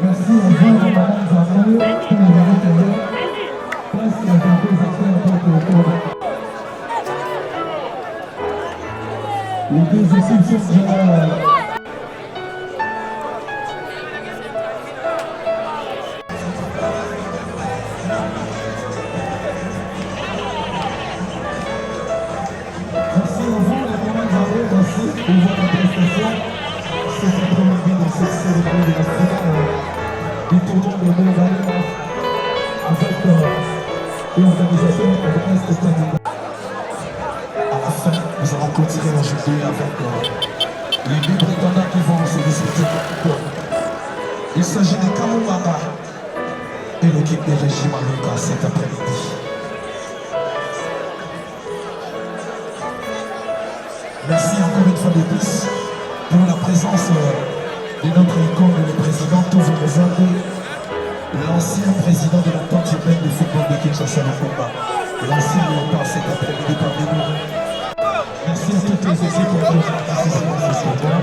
Merci au revoir, madame Zamou, qui nous a recueillis. Presque les improvisations un peu autour. Les deux équipes sont déjà... Merci à vous, les mamans Zamou, merci pour votre prestation. C'est une première vie dans cette cérémonie de la finale du tournoi de Montréal avec l'organisation Ernest Tanaka. À la fin, nous allons continuer à jouer avec les deux prétendants qui vont se disputer. Il s'agit de Kamumanga et l'équipe de Régime Aluka cet après-midi. Merci encore une fois de plus pour la présence de notre icône, le président Tovo Mozambe, l'ancien président de la tente urbaine de football de Kinshasa Lukumba, l'ancien léopard cet après-midi parmi nous. Merci à toutes les équipes qui ont participé à ce tournoi.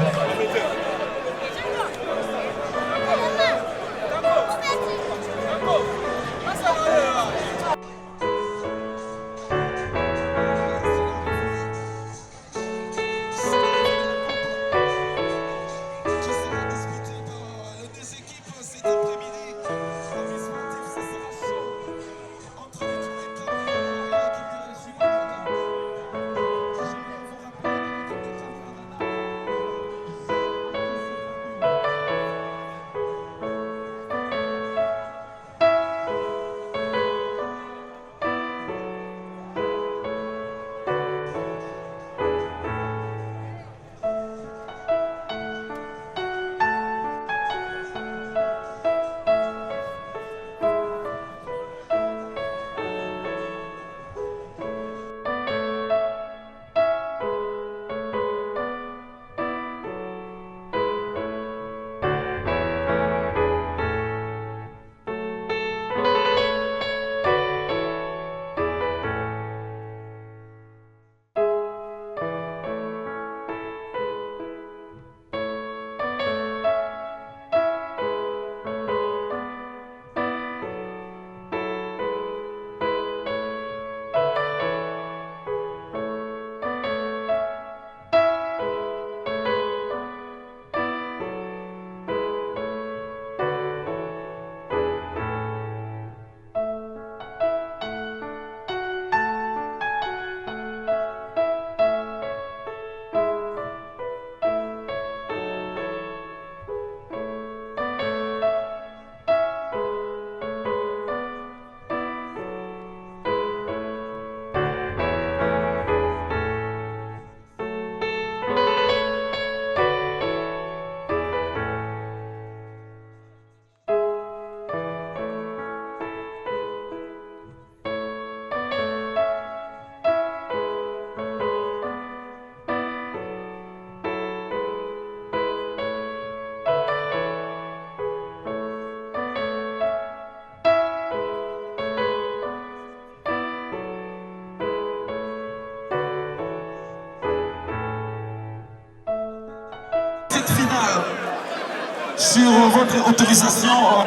Sur votre autorisation,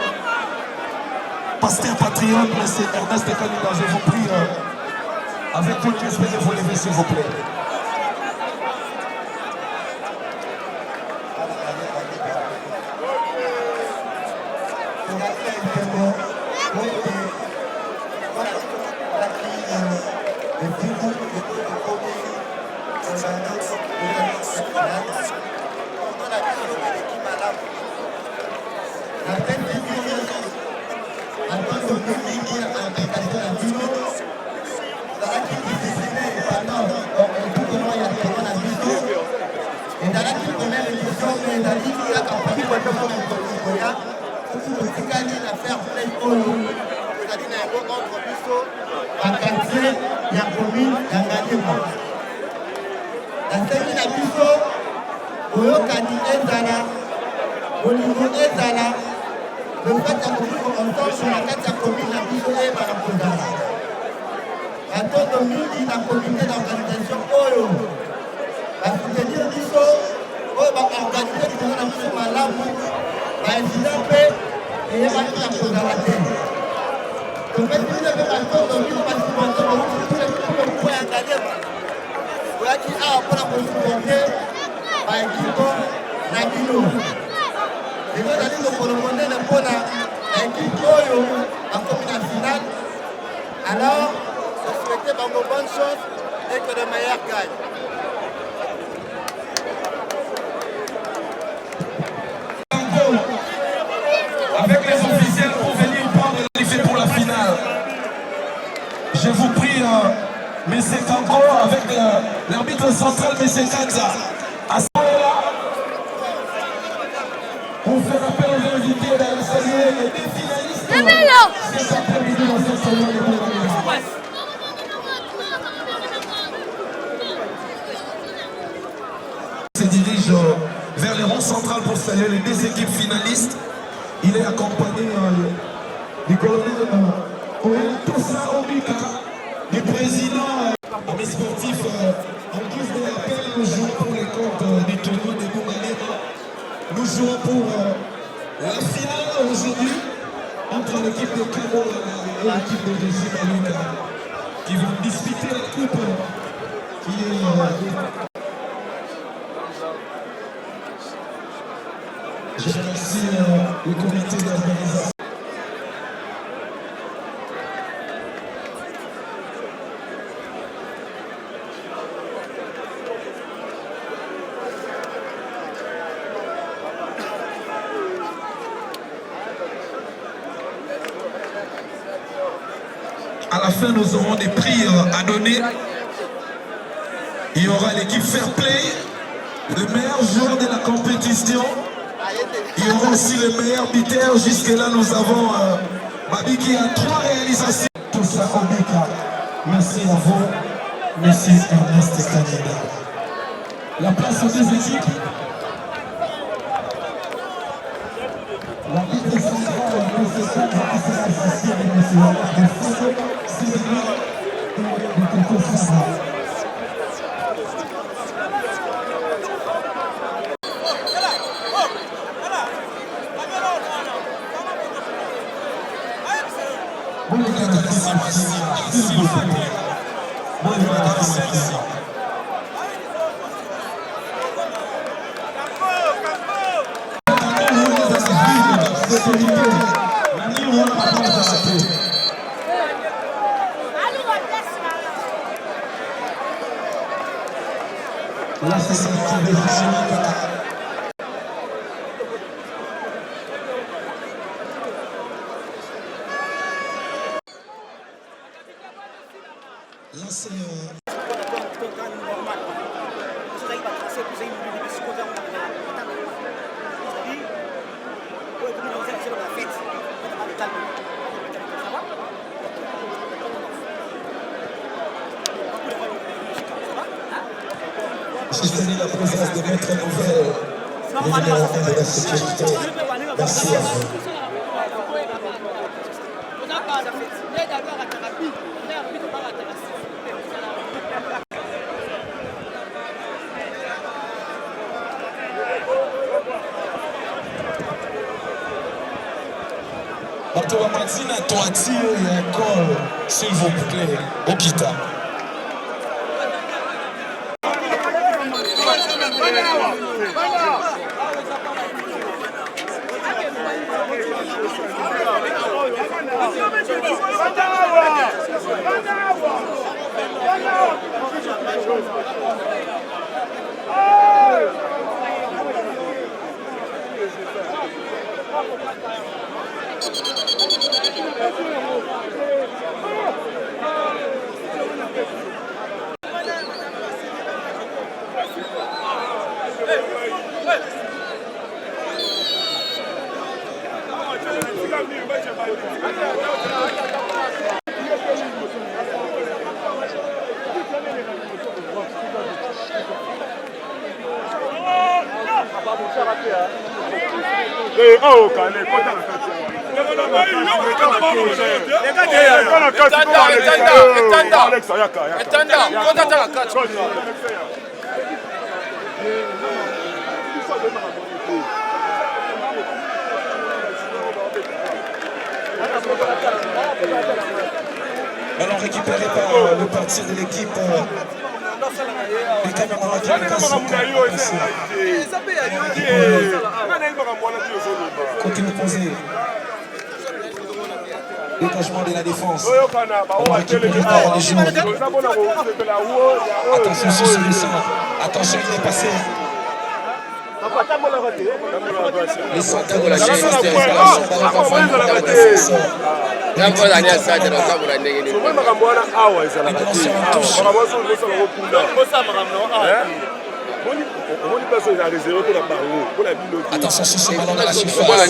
pasteur patriote, M. Ernest Kanida, je vous prie, avec tout le respect, de vous lever, s'il vous plaît. Alors, je souhaitais bonne chance et que le meilleur gagne. Avec les officiels pour venir prendre l'effet pour la finale. Je vous prie, M. Kanko, avec l'arbitre central, M. Kanza. À ce moment-là, on fait appel aux invités d'aller saluer les deux finalistes. Cet après-midi dans cette cérémonie de se dirige vers les rangs centrales pour saluer les deux équipes finalistes. Il est accompagné du colonel Tossa Obika, du président des sportifs en guise de rappel. Nous jouons pour les comptes du tournoi de Bougalema. Nous jouons pour la finale aujourd'hui entre l'équipe de Cabo et l'équipe de Jimaluka qui vont disputer la coupe qui est... Je remercie le comité d'organisation. À la fin, nous aurons des prix à donner. Il y aura l'équipe Fair Play, le meilleur joueur de la compétition. Il y aura aussi le meilleur buteur. Jusque-là, nous avons Babi qui a 3 réalisations. Tout ça, Obeka. Merci à vous, Monsieur Ernest Kanida. La place aux deux équipes. L'arbitre central, M. Kanza, qui sera associé avec M. Ernest La société de là, c'est... J'ai tenu la présence de Maître Nouvelle, le numéro 1 de la sécurité. Merci à vous. Bato wa Mazina, toi tire et un col, s'il vous plaît, Okita. Ballon récupéré par le parti de l'équipe des Camerounais qui continue de poser. Dégagement de la défense. Ballon récupéré par les joueurs. Attention sur ce centre. Attention, il est passé. Les centres de la défense de réparation. Ballon va faire la défense. Attention sur ce ballon dans la surface.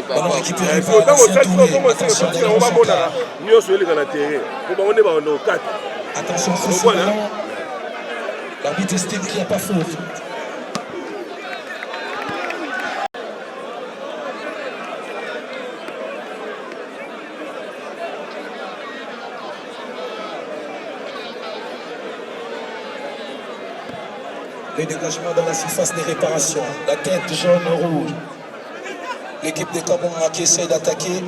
Ballon récupéré par Nassim Touré. Attention dans le centre. Attention sur ce ballon. L'arbitre estime qu'il n'y a pas faute. Le dégagement dans la surface des réparations. La tête jaune-rouge. L'équipe des Cameroun qui essaie d'attaquer.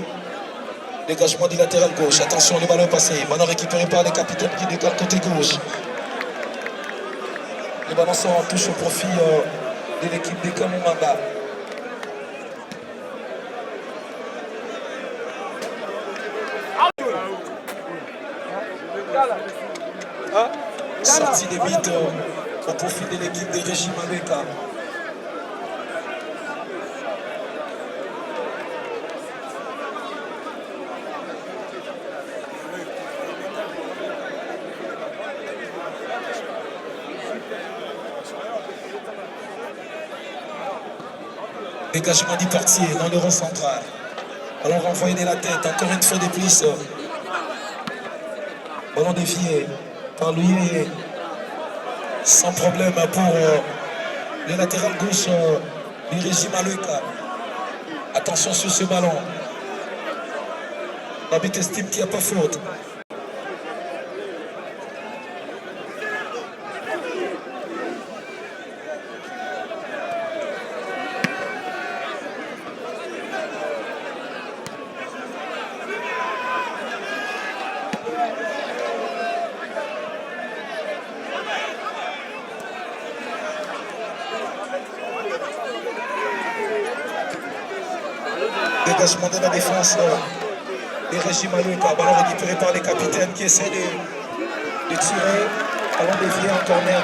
Dégagement du latéral gauche. Attention, le ballon est passé. Ballon récupéré par les capitaines qui décalent côté gauche. Le ballon sort en touche au profit de l'équipe des Cameroun. Sortie des bites au profit de l'équipe des Régime Abeka. Dégagement du portier dans le rond central. Alors renvoyé de la tête, encore une fois de plus. Ballon dévié par lui. Sans problème pour le latéral gauche du Régime Aluka. Attention sur ce ballon. L'arbitre estime qu'il n'y a pas faute. Dégagement de la défense des Régime Aluka. Ballon récupéré par les capitaines qui essaient de tirer. Ballon dévié en corner.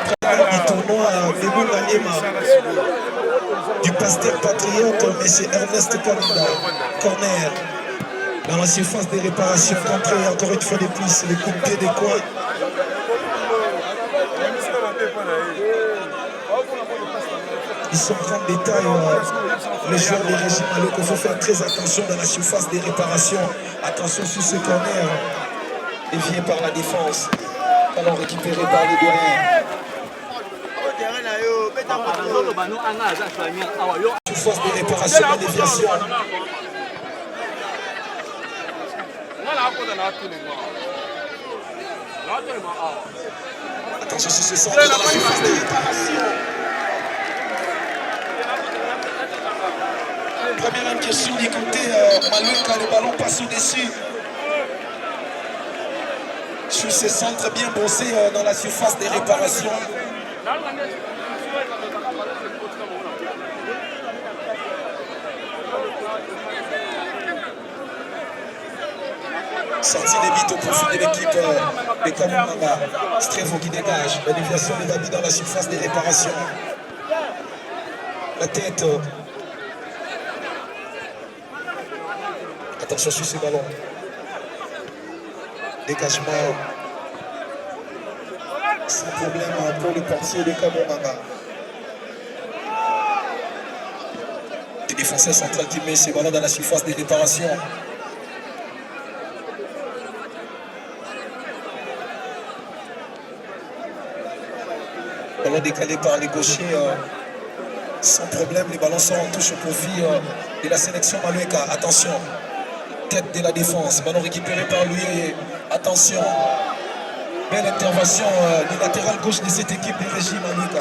Du tournoi de Bounganyema. Du Pasteur Patriote, M. Ernest Kalinda. Corner. Dans la surface des réparations. Contré encore une fois de plus. Les coups de pied des coins. Ils sont en grand détail, les joueurs des Régime Aluka. Il faut faire très attention dans la surface des réparations. Attention sur ce corner, dévié par la défense. Ballon récupéré par les douaniers. Surface des réparations et déviation. Attention sur ce centre dans la surface des réparations. Première incursion du côté Malouka, le ballon passe au-dessus. Sur ce centre bien bossé dans la surface des réparations. Sortie des buts au profit de l'équipe de Kamumanga. Strevo qui dégage. La déviation de Babi dans la surface des réparations. La tête. Attention sur ce ballon. Dégagement. Sans problème pour le portier de Kamumanga. Le défenseur central qui met ses ballons dans la surface des réparations. Ballon décalé par les gauchers. Sans problème, les ballons sont en touche au profit de la sélection Malouka. Attention. Tête de la défense. Ballon récupéré par lui. Attention. Belle intervention du latéral gauche de cette équipe de Régis Malouka.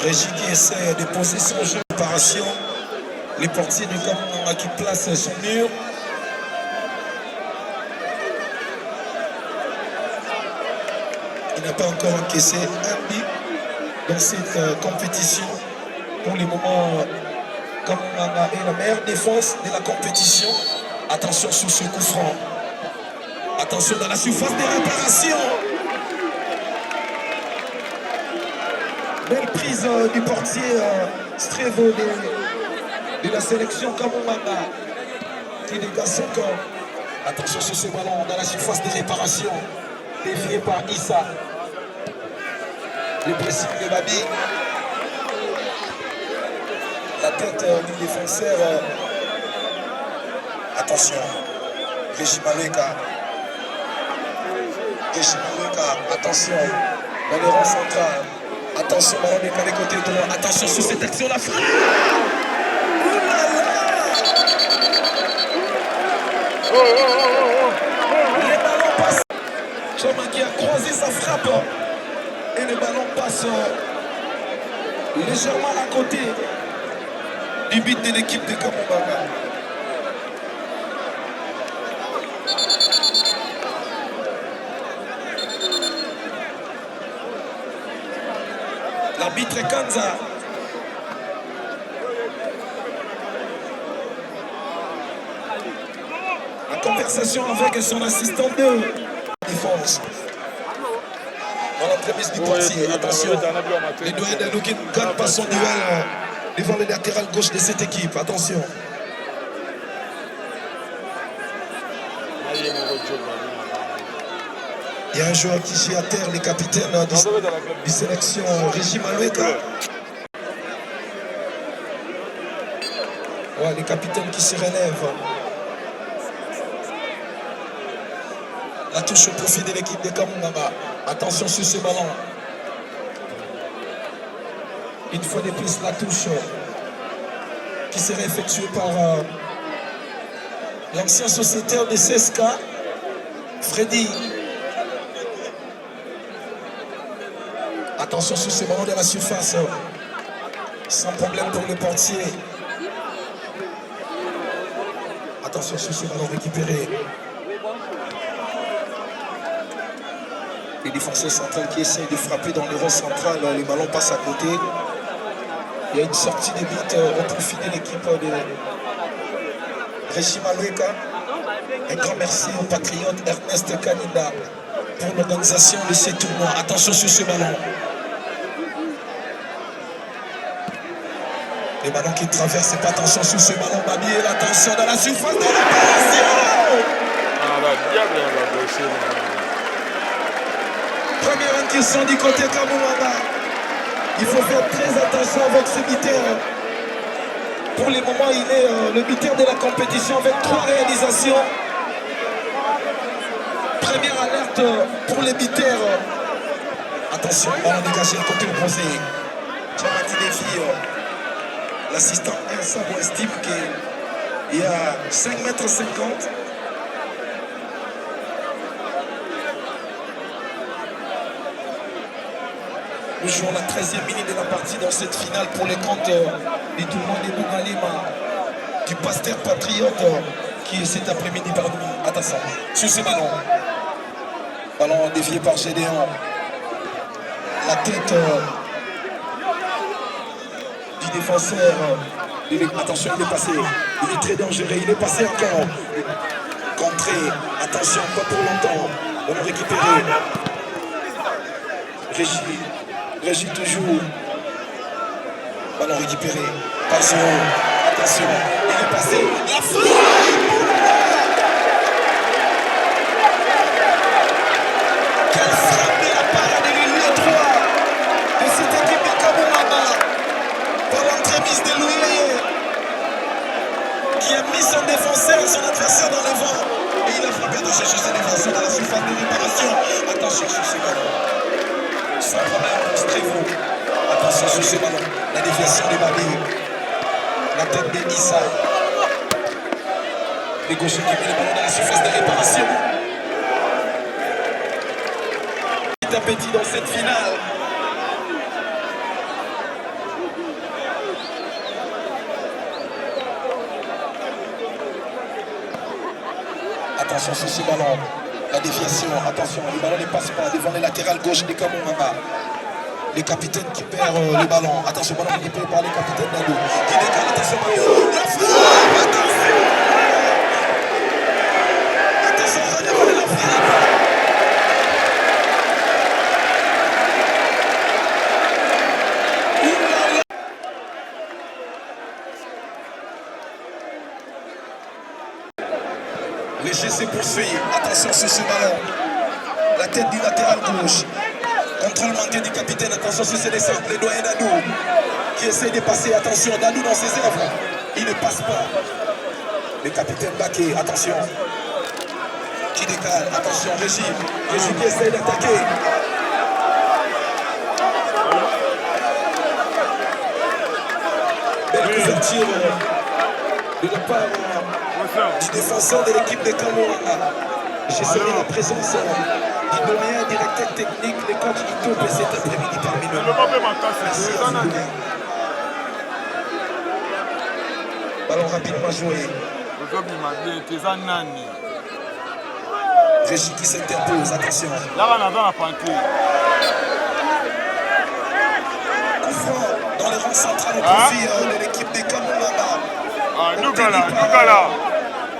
Régis qui essaie de poser son jeu de réparation. Les portiers de Kamumanga qui placent son mur. Il n'a pas encore encaissé un but dans cette compétition. Pour le moment, Kamumanga est la meilleure défense de la compétition. Attention sur ce coup franc. Attention dans la surface des réparations. Belle prise du portier Strevo de la sélection Kamumanga qui dégage son corps. Attention sur ce ballon dans la surface des réparations. Dévié par Issa. Le pressing de Babi. La tête du défenseur. Attention. Régis Malouka. Régis Malouka. Attention. Dans le rang central. Attention, ballon décalé côté droit. Attention sur cette action, la frappe. Les ballons passent. Chama qui a croisé sa frappe. Et le ballon passe légèrement à côté du but de l'équipe de Kamumanga. L'arbitre Kanza. La conversation avec son assistant de défense. Dans l'entremise du portier. Attention. Les doués de Lukin ne gagne pas son duel devant le latéral gauche de cette équipe. Attention. Il y a un joueur qui gît à terre, les capitaines du sélection Régis Malouka. Ouais, les capitaines qui se relèvent. La touche au profit de l'équipe de Kamumanga. Attention sur ce ballon. Une fois de plus, la touche qui serait effectuée par l'ancien sociétaire de CSK, Freddy. Attention sur ce ballon de la surface. Sans problème pour le portier. Attention sur ce ballon récupéré. Les défenseurs centrales qui essayent de frapper dans le rond central. Le ballon passe à côté. Il y a une sortie de but au profit de l'équipe de Régis Malouka. Un grand merci au patriote Ernest Kaninda pour l'organisation de ces tournois. Attention sur ce ballon. Les ballons qui traversent, pas attention sur ce ballon. Babi et l'attention dans la surface de réparation. Ah, la diable, elle va blesser. Première incursion du côté Kamumanga. Il faut faire très attention avec ce buteur. Pour le moment, il est le buteur de la compétition avec 3 réalisations. première alerte pour les bitaires. Attention, ballon dégagé côté opposé. Djamati défie. L'assistant Sabo estime qu'il y a 5,50 m. Nous jouons la 13e minute de la partie dans cette finale pour les comptes du tournoi des Bougalima du Pasteur Patriote qui est cet après-midi parmi nous. Attention, sur ce ballon. Ballon dévié par Gédéon. La tête du défenseur. Attention, il est passé. Il est très dangereux. Il est passé encore. Contré. Attention, pas pour longtemps. On va récupérer. Régis toujours. Ballon récupéré. Attention. Attention. Il est passé. La frappe. Quelle frappe de la part de l'ailier droit de cette équipe de Kaboumaba par l'entremise de Louis qui a mis son défenseur, son adversaire dans le vent et il a frappé de chercher ses défenseurs dans la surface de réparation. Attention sur ce ballon. Sans problème pour Strévo. Attention sur ce ballon. La déviation des Babé. La tête de Issa. Les gauchers qui met le ballon dans la surface de réparation. Petit à petit dans cette finale. Attention sur ce ballon. La déviation, attention, le ballon ne passe pas devant les latérales gauche des Kamoumama. Les capitaines qui perdent le ballon. Attention, ballon récupéré par les capitaines d'Ado. Qui décale, attention, la frappe, attention. Attention, redémarrer la frappe. Les jeux se poursuivent. Attention sur ce ballon. La tête du latéral gauche. Contrôle manqué du capitaine. Attention sur ses descentes. Les doigts d'Adou qui essaye de passer. Attention, Dadou dans ses œuvres. Il ne passe pas. Le capitaine Baké. Attention. Qui décale. Attention, Régis. Régis qui essaye d'attaquer. Belle couverture de la part du défenseur de l'équipe de Kamoura. J'ai salué la présence du doyen directeur technique, le coach Ito cet après-midi parmi nous. Merci à vous. Ballon rapidement joué. Régis qui s'interpose, attention. Coup franc dans le rang central au profit de l'équipe de Kamoura.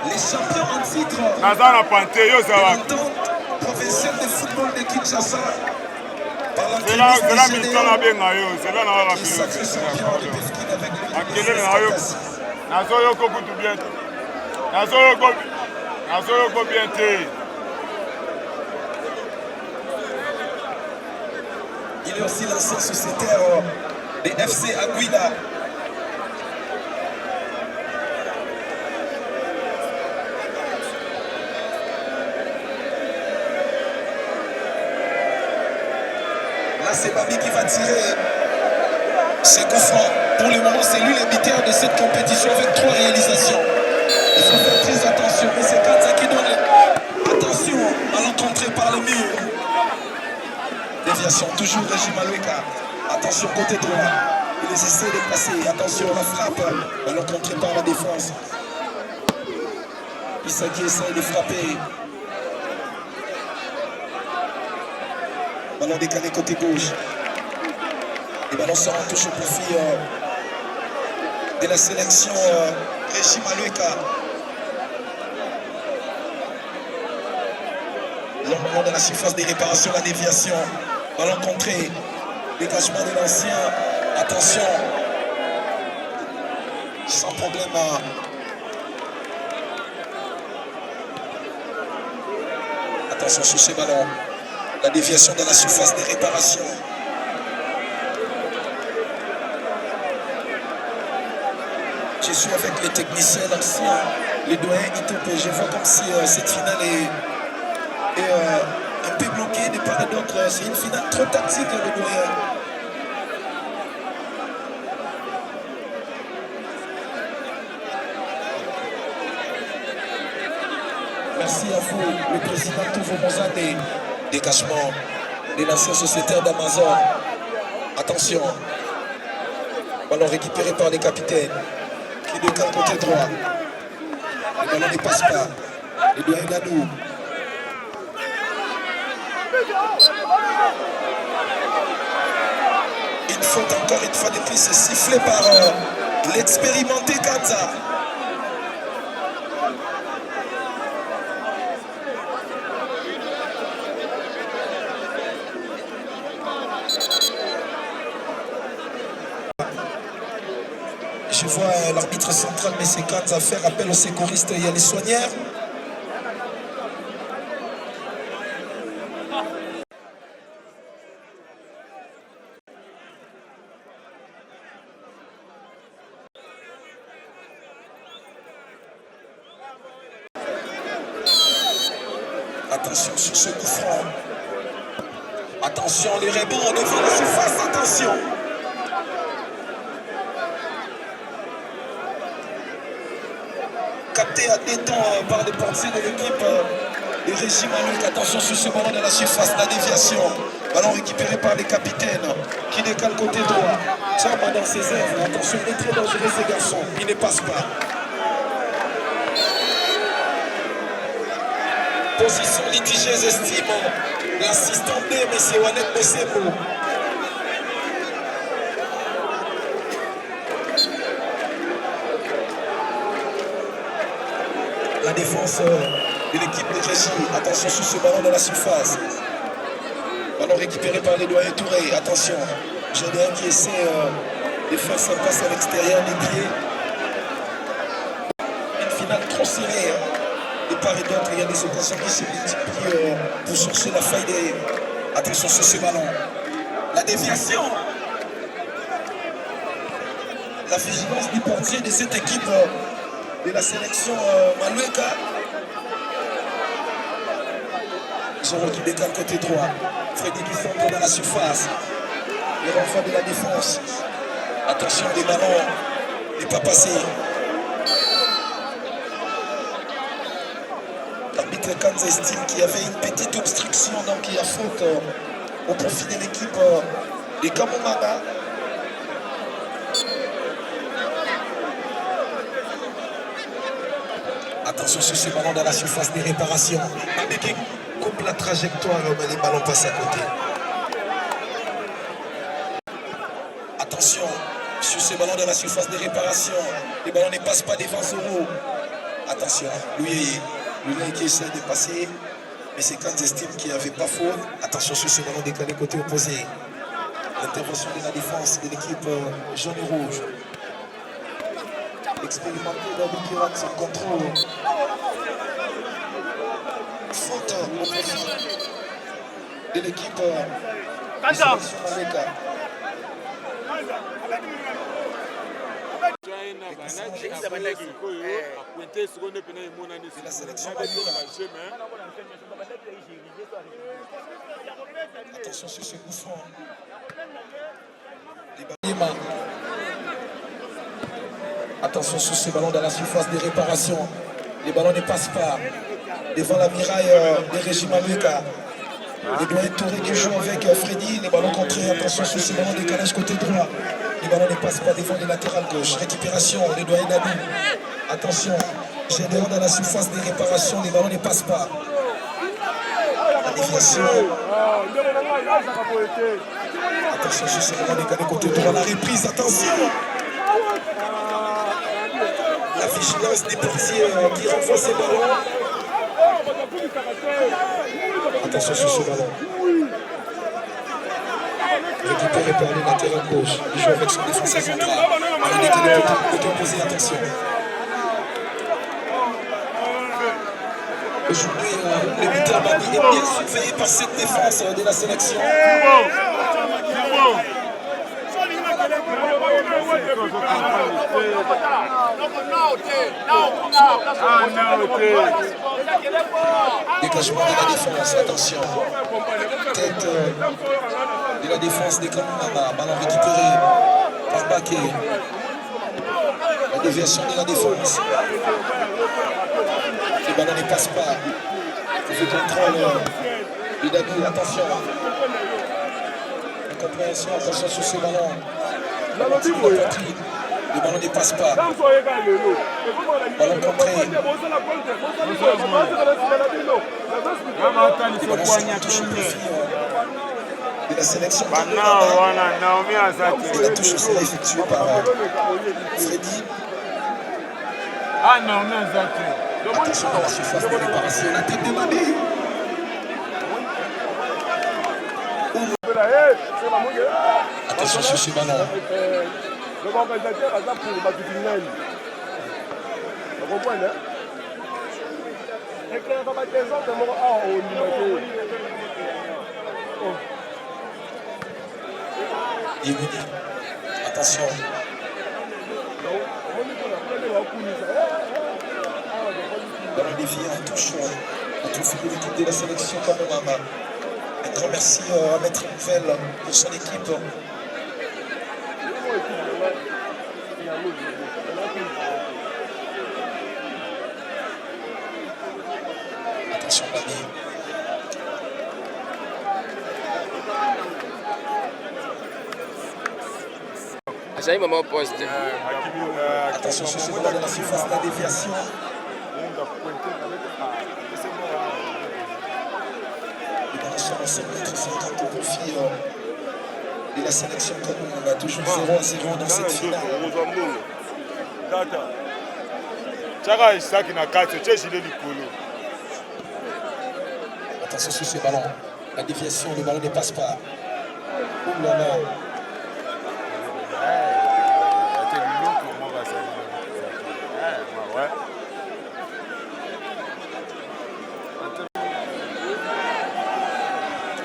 Les champions en titre de l'entente provinciale de football de Kinshasa par l'entraîneur de Gédéon qui est sacré champion de Pesquine avec le il est aussi l'ancien sociétaire des FC Aguila. C'est Babi qui va tirer ses coups francs. Pour le moment, c'est lui l'arbitre de cette compétition avec 3 réalisations. Il faut faire très attention. Mais c'est Kanza qui donne attention à l'encontré par le mur. Déviation, toujours Régis Maloueka. Attention, côté droit. Il essaie de passer. Attention, la frappe à l'encontré par la défense. Issa qui essaie de frapper. Ballon décalé côté gauche. Les ballons seront touchés au profit de la sélection Régis Maloueka. L'emballement de la surface des réparations, la déviation. Ballon contré. Dégagement de l'ancien. Attention. Sans problème. Attention sur ces ballons. La déviation dans la surface des réparations. Je suis avec les techniciens, l'ancien, les doyens Itope. Je vois comme si cette finale est un peu bloqué de part et d'autre. C'est une finale trop tactique, le doyen. Merci à vous, le président Touvo Moza des dégagements des nations sociétaires d'Amazon. Attention, ballon récupéré par les capitaines qui décalent côté droit. Le ballon ne passe pas. Le doyen Nadou. Une faute encore une fois depuis, c'est sifflé par l'expérimenté Kanza. Je vois l'arbitre central, mais c'est Kanza faire appel aux secouristes. Il y a les soigneurs. Attention sur ce coup franc. Attention les rebonds devant la surface. Attention. Capté à des temps par les portiers de l'équipe des régimes à Luc. Attention sur ce ballon de la surface, la déviation. Ballon récupéré par les capitaines qui décalent côté droit. Tchamba dans ses œuvres. Attention, il est très dangereux ces garçons. Il ne passe pas. Position litigieuse, estime l'assistant B, M. Wanet Bessebo. La défense de l'équipe de Régie. Attention sur ce ballon de la surface. Ballon récupéré par les doyens Touré. Attention. Gédéon qui essaie de faire sa passe à l'extérieur des pieds. Une finale trop serrée. De part et d'autre, il y a des occasions qui se multiplient pour chercher la faille des... Attention sur ce ballon. La déviation. La vigilance du portier de cette équipe de la sélection Malueka. Zoro qui décale côté droit. Freddy qui centre dans la surface. Le renfort de la défense. Attention, des ballons n'est pas passé. L'arbitre Kanza estime qu'il y avait une petite obstruction, donc il y a faute au profit de l'équipe des Kamomanga. Attention sur ce ballon dans la surface des réparations. Mabeke coupe la trajectoire, mais les ballons passent à côté. Attention sur ce ballon dans la surface des réparations. Les ballons ne passent pas devant Zoro. Attention, lui qui essaie de passer, mais c'est quand estime qu'il n'y avait pas faute. Attention sur ce ballon décalé côté opposé. L'intervention de la défense de l'équipe jaune et rouge. Expérimenté dans le Kirak sans contrôle. Faute au profit de l'équipe de sélection Malueka. La sélection Malueka. Attention sur ce coup franc. Attention sur ce ballon dans la surface des réparations. Les ballons ne passent pas devant la miraille des régimes Malueka. Les doyens Touré qui jouent avec Freddy. Les ballons contrés. Attention sur ce ballon décalage côté droit. Les ballons ne passent pas devant les latérales gauche. Récupération. Les doyens Nadou. Attention. Gédéon dans la surface des réparations. Les ballons ne passent pas. La déviation. Attention sur ce ballon décalé côté droit. La reprise. Attention. La vigilance des portiers qui renvoient ces ballons. Attention sur ce ballon. Récupéré par les latérales gauche. Il joue avec son défenseur central. Il est décalé côté opposé. Attention. Aujourd'hui, le buteur Babi est bien surveillé par cette défense de la sélection. Dégagement de la défense, attention. Tête de la défense des Kamama, ballon récupéré par Baké. La déviation de la défense. Le ballon ne passe pas. Le contrôle de Dadou, attention. Incompréhension, attention sur ce ballon. Le ballon ne passe pas. Ballon contré. Le ballon se touche au profit de la sélection. Et la touche sera effectuée par Freddy. Attention à la surface de réparation. La tête de Madi. Attention sur ce ballon. Yémini. Attention. Dans le défi, un touche de l'équipe de la sélection Kamama. Un grand merci à Maître Nouvelle pour son équipe. Attention, Babi. J'ai un moment poste. Attention sur ce ballon de la surface, la déviation. Le ballon sur le 5 mètres 50 au profit de la sélection comme on a toujours 0-0 dans cette finale. Attention sur ce ballon. La déviation, le ballon ne passe pas. Ouh là là.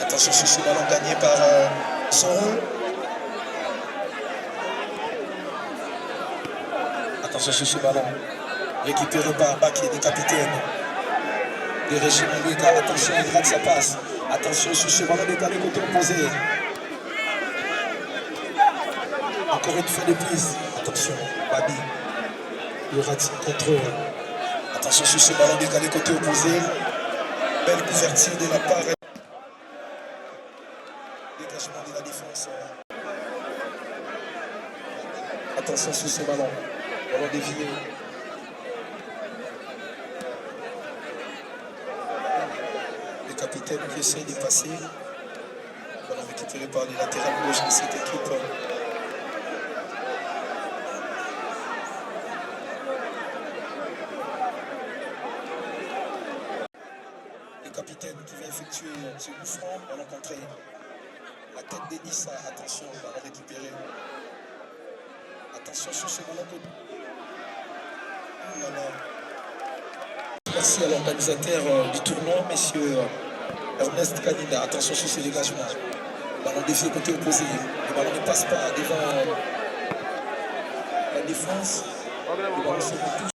Attention sur ce ballon gagné par Zoro. Attention sur ce ballon récupéré par Baké, des capitaines des régimes Lucas. Attention, il rate sa passe. Attention sur ce ballon décalé côté opposé. Encore une fois de plus. Attention, Babi. Il rate son contrôle. Attention sur ce ballon décalé côté opposé. Belle couverture de la part. Dégagement de la défense. Attention sur ce ballon. Ballon dévié. Le capitaine qui essaye de passer. Ballon récupéré par les latérales gauche de cette équipe. Le capitaine qui va effectuer ce coup franc, ballon contré. La tête d'Enissa, attention, ballon récupéré. Attention sur ce ballon. Oh là là. Merci à l'organisateur du tournoi, messieurs Ernest Kanida. Attention sur ce dégagement. Ballon défié côté opposé. Le ballon ne passe pas devant la défense. Le ballon se retouche.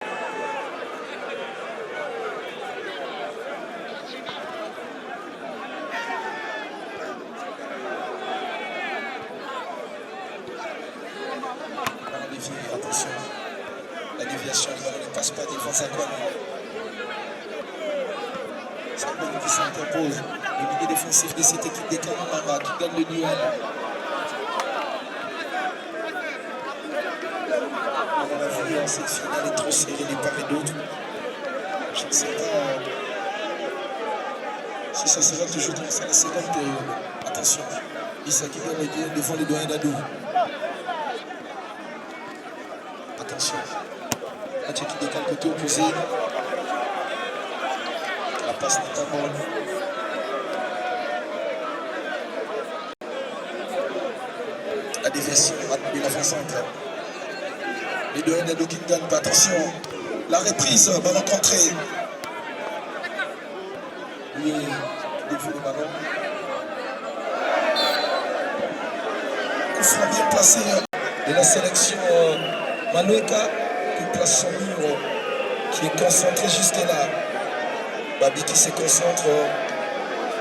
Attention, la déviation, le ballon ne passe pas devant Zakwan. Zakwan qui s'interpose, le milieu défensif de cette équipe des Kamama qui gagne le duel. On a vu cette finale est trop serrée des part et d'autre. Je ne sais pas si ça sera toujours comme ça la seconde période. Attention, Issa qui gagne le duel devant les doyens d'Adou. Attention, Mathieu qui décale côté opposé. La passe n'est pas bonne. La déviation de l'avant-centre. Les deux Ndado qui ne gagnent pas. Attention, la reprise, ballon contré. Oui, défaut le ballon. Coup franc bien placé de de la sélection Maloueka qui place son mur, qui est concentré jusque-là. Babi qui se concentre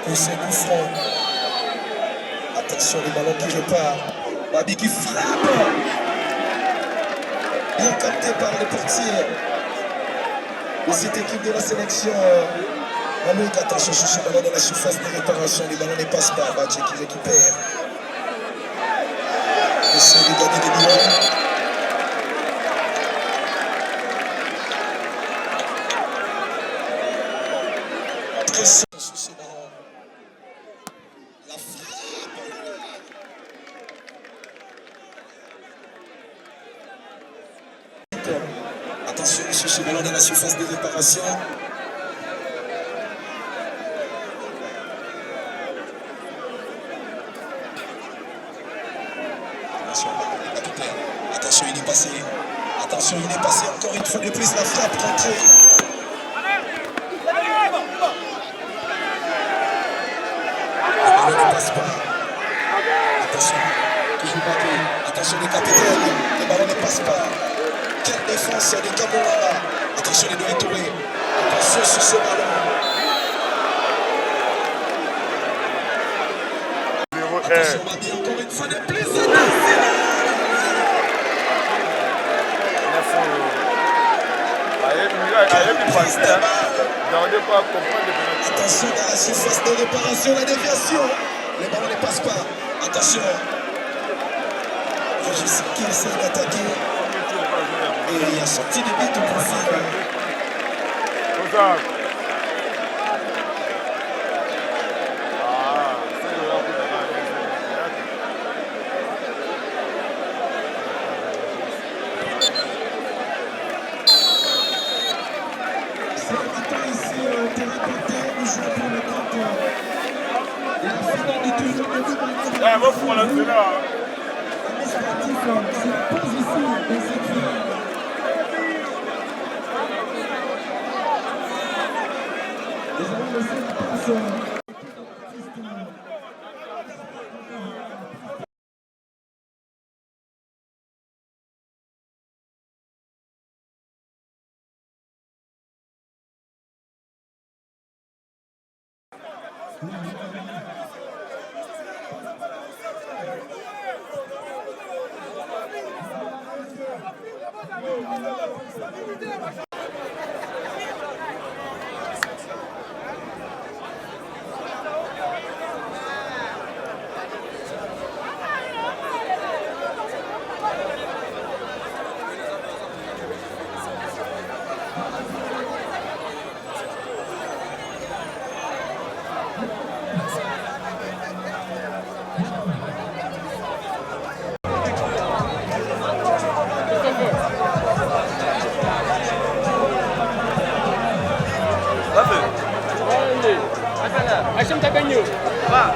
pour ses coups francs. Attention, le ballon qui repart. Babi qui frappe. Bien capté par le portier de cette équipe de la sélection Maloueka. Attention sur ce ballon dans la surface de réparation. Le ballon ne passe pas. Badji qui récupère. Essaie de gagner des ballons. Sur ce ballon. La frappe. Attention sur ce ballon dans la surface de réparation. Attention, il est passé. Attention, il est passé encore une fois de plus. La frappe contrée. Ne passe pas. Attention, toujours battu. Attention les capitaines, le ballon ne passe pas. Quelle défense de Kamouara. Attention les doigts étourés. Attention sur ce ballon. Attention Babi encore une fois de plus. Attention dans la surface de réparation, la déviation. Le ballon ne passe pas. Attention. Régis qui essaie d'attaquer. Et il a sorti de but au profil. Asyam tak kanyo. Ba.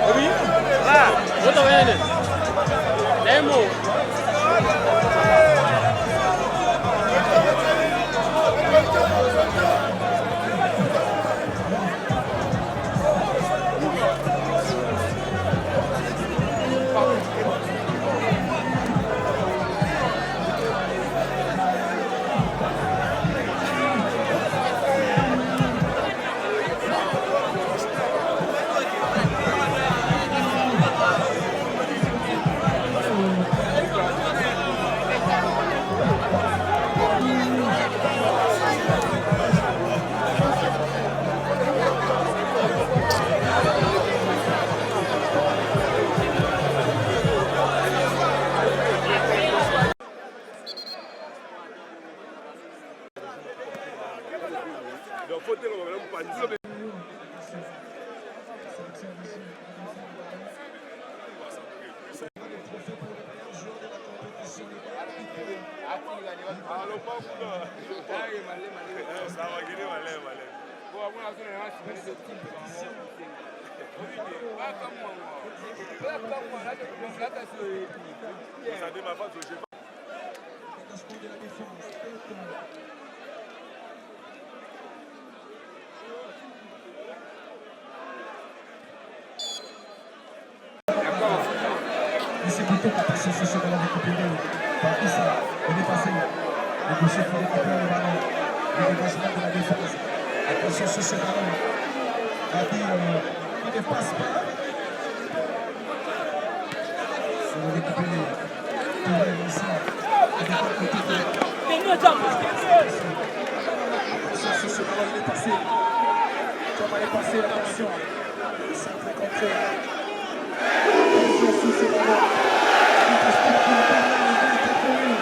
Abi? Ba. What are you? Demo. C'est plutôt que passer sur ce ballon récupéré. Attention, il faut récupérer le ballon. Le dégagement de la défense. Attention sur ce ballon. Babi, il ne passe pas. On va récupérer. Tourelle ici. Attention sur ce ballon, il est passé. Comment est passé, attention. Le centre est contré. Attention sur ce ballon. Il passe pas pour le ballon, il va être contrôlé.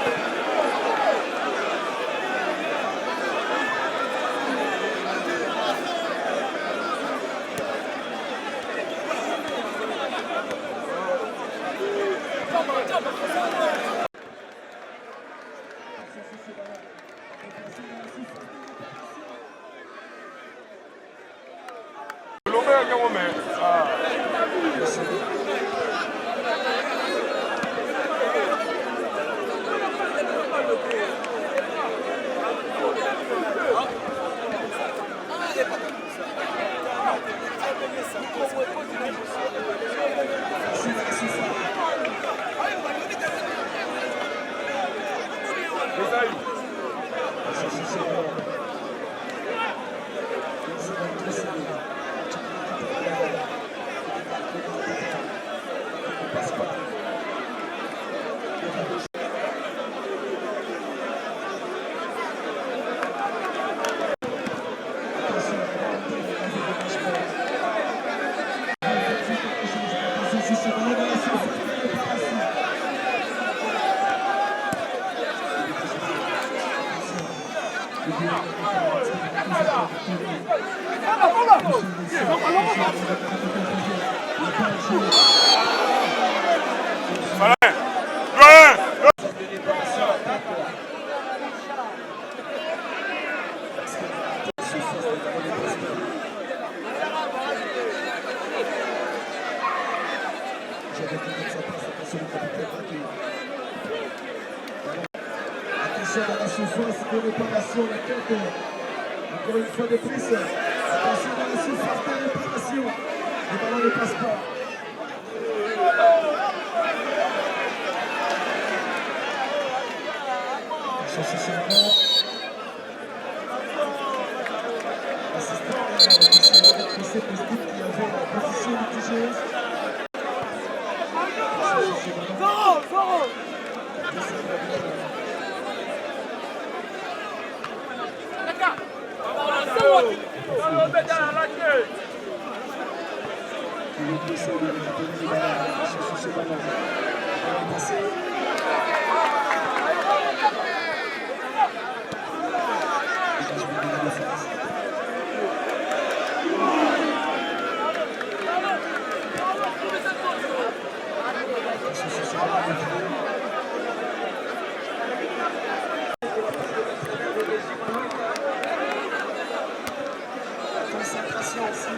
Attention dans la surface de réparation, la tête. Encore une fois de plus. Attention dans la surface de réparation. Le ballon ne passe pas. Attention sur ce ballon. L'assistant de poussé positif qui avait la position litigieuse. Concentration aussi.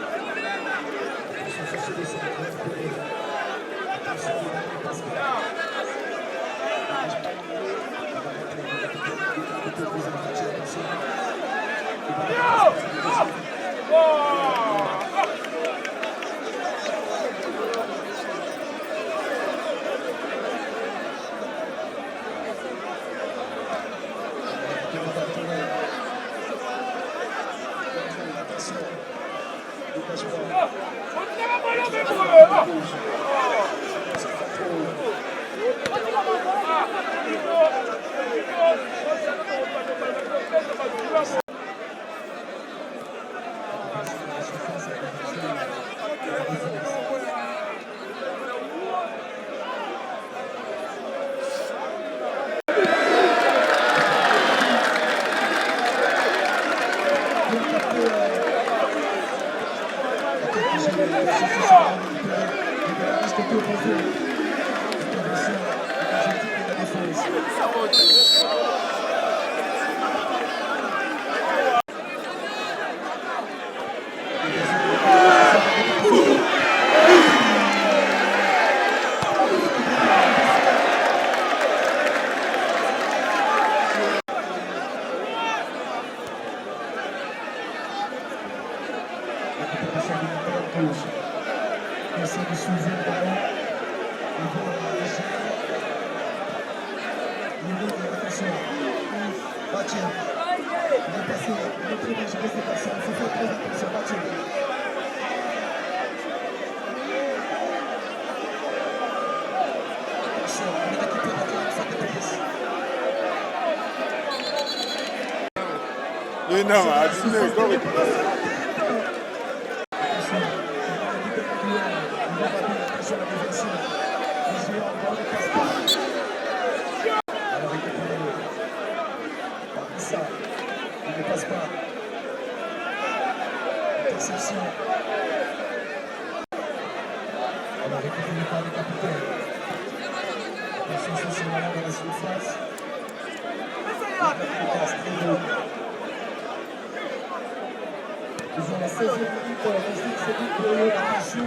Essaie de soulever le ballon. Il va attention. Mathieu. Il est passé. Il est très bien géré cette action. Il faut faire très attention, Mathieu. Attention, on est récupéré encore une fois de police. Non, à dîner, comme il ne passe pas. Interception. On a récupéré par le capitaine. Attention, c'est dans la surface. Ils ont la 16e minute, restez que c'est une période d'attention.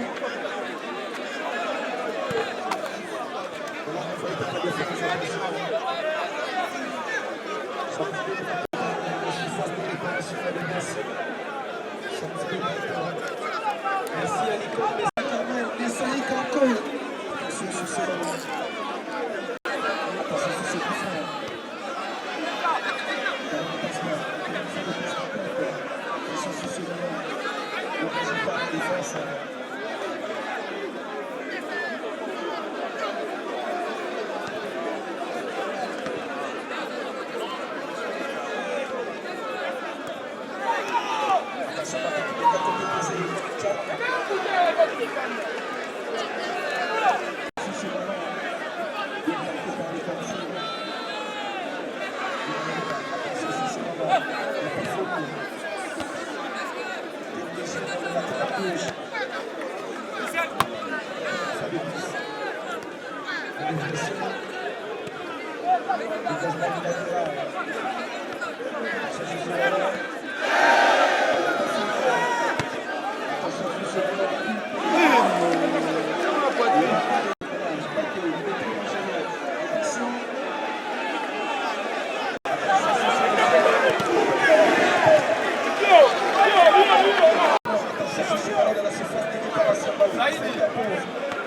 Merci à l'école, merci à l'école. Attention sur ce ballon. Attention sur ce coup franc. Attention sur ce ballon. Le résultat de la défense.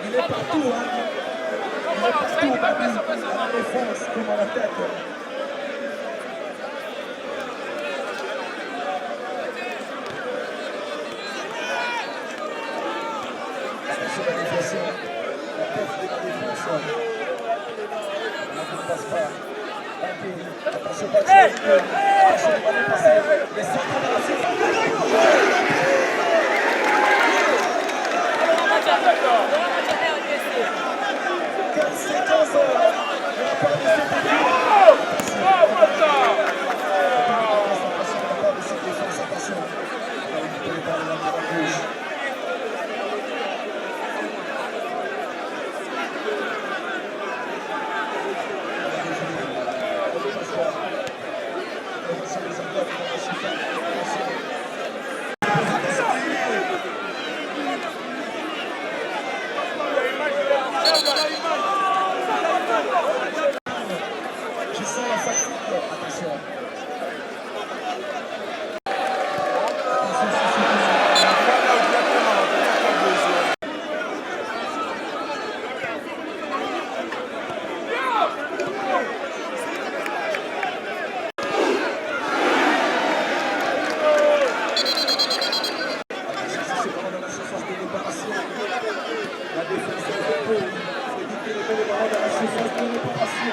Il est partout, hein. Il est partout, à la défense comme à l'attaque. Attention à la défense. La tête de la défense. On ne passe pas. Attention à la défense. Attention à la défense. Les centres de la surface. Je sens la fatigue, attention. La défense est un peu, c'est dit que le ballon dans la surface de réparation.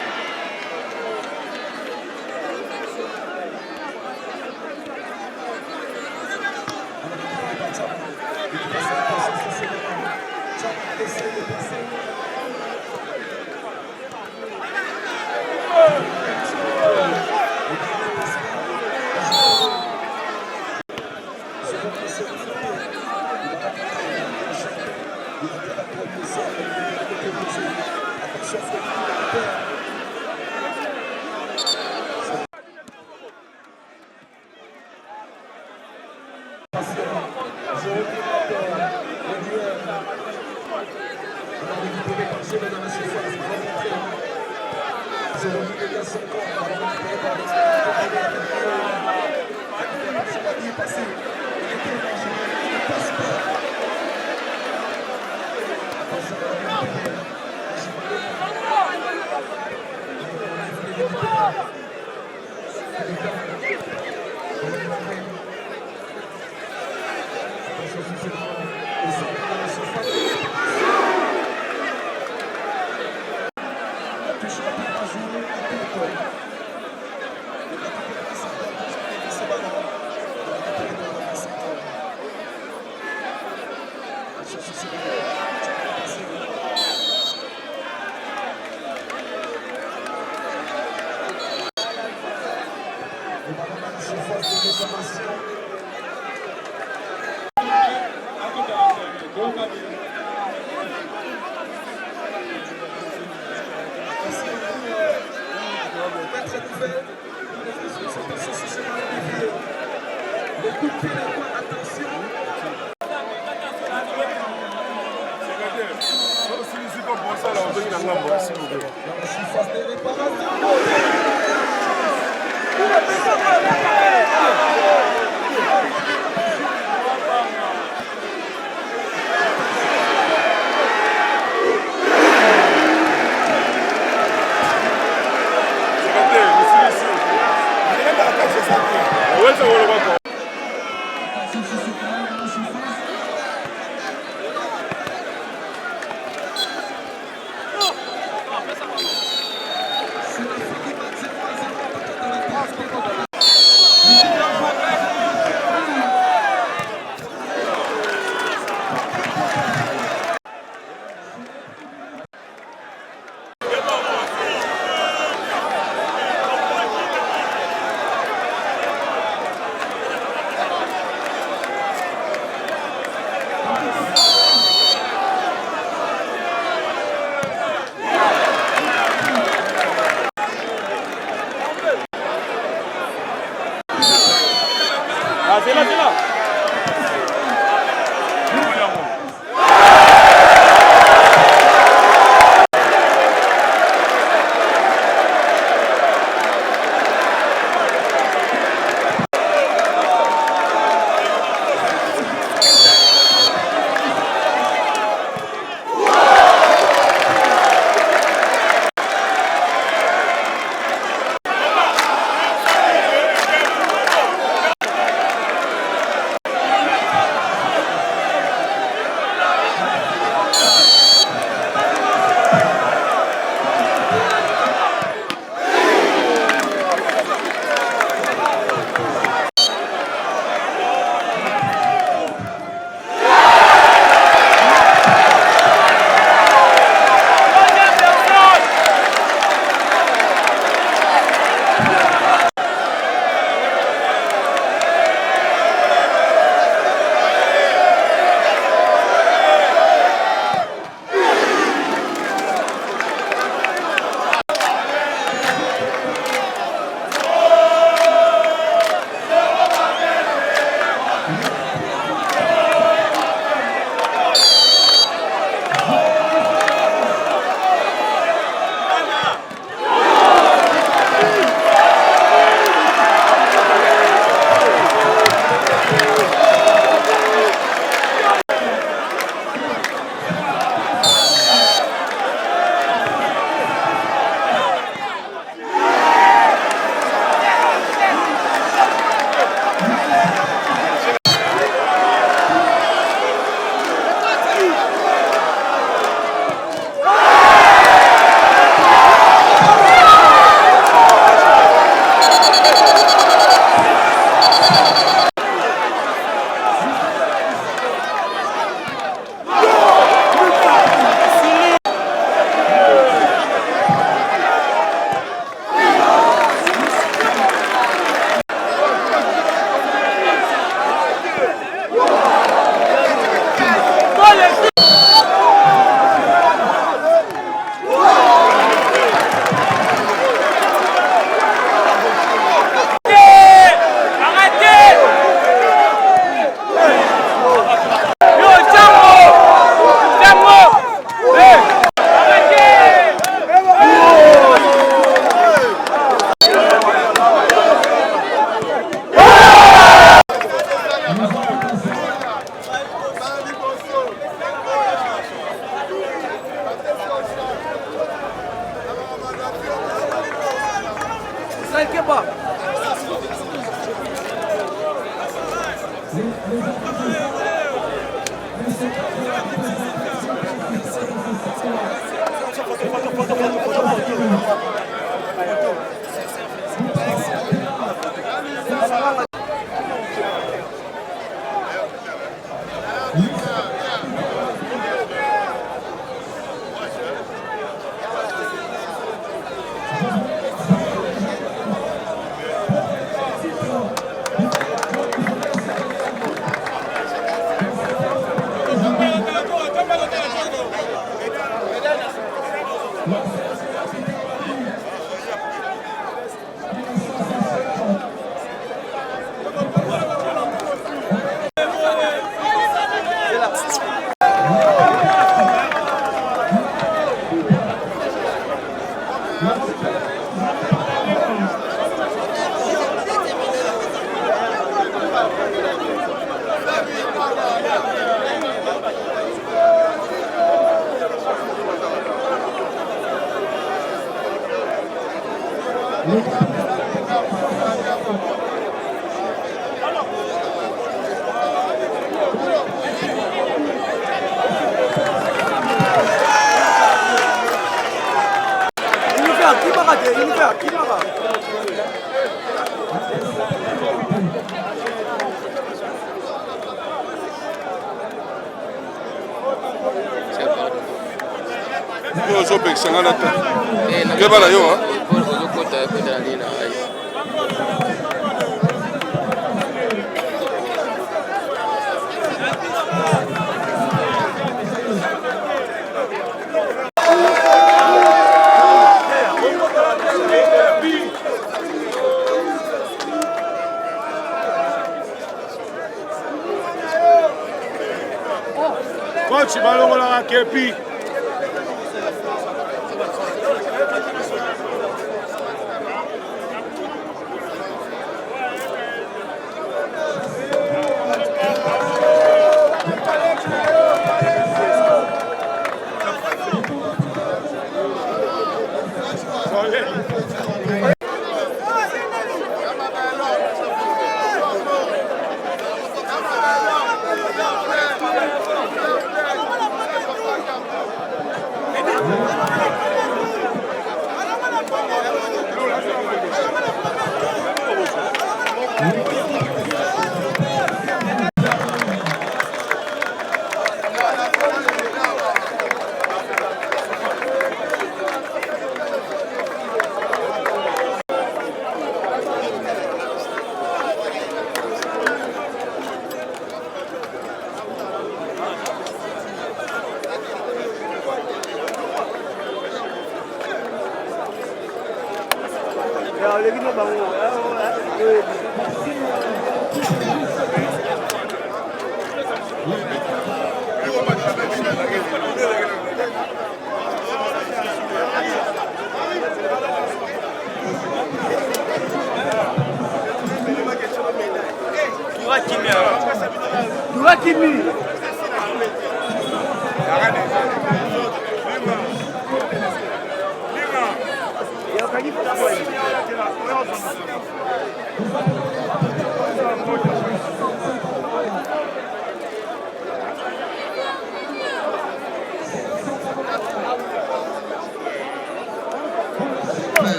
Tranquille pas. Coach, balongola kepi.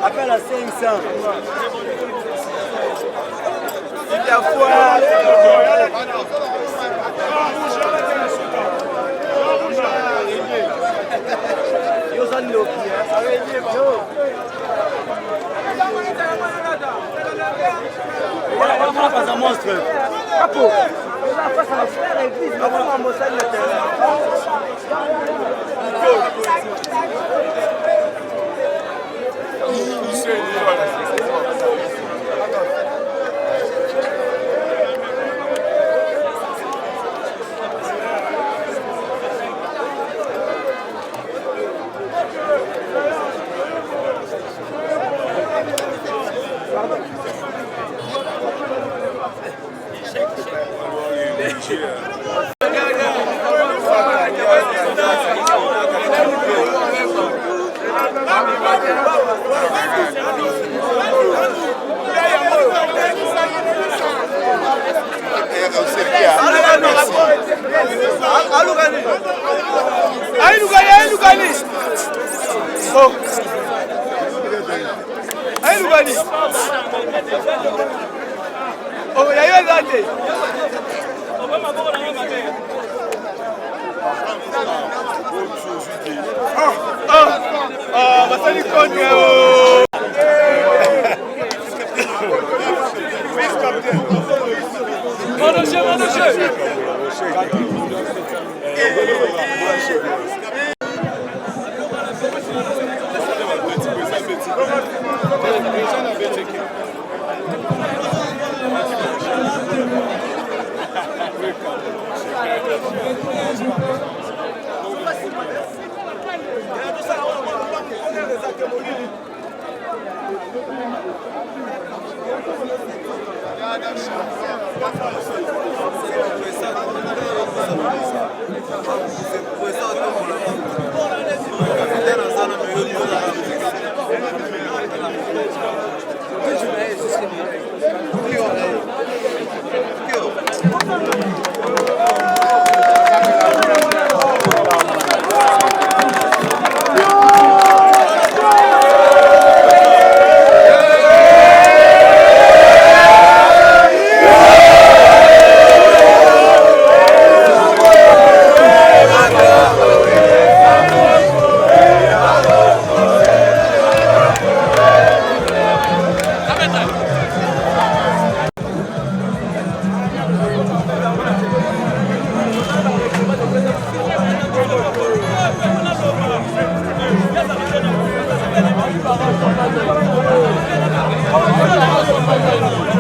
Appelle à 500. Monstre. Thank you.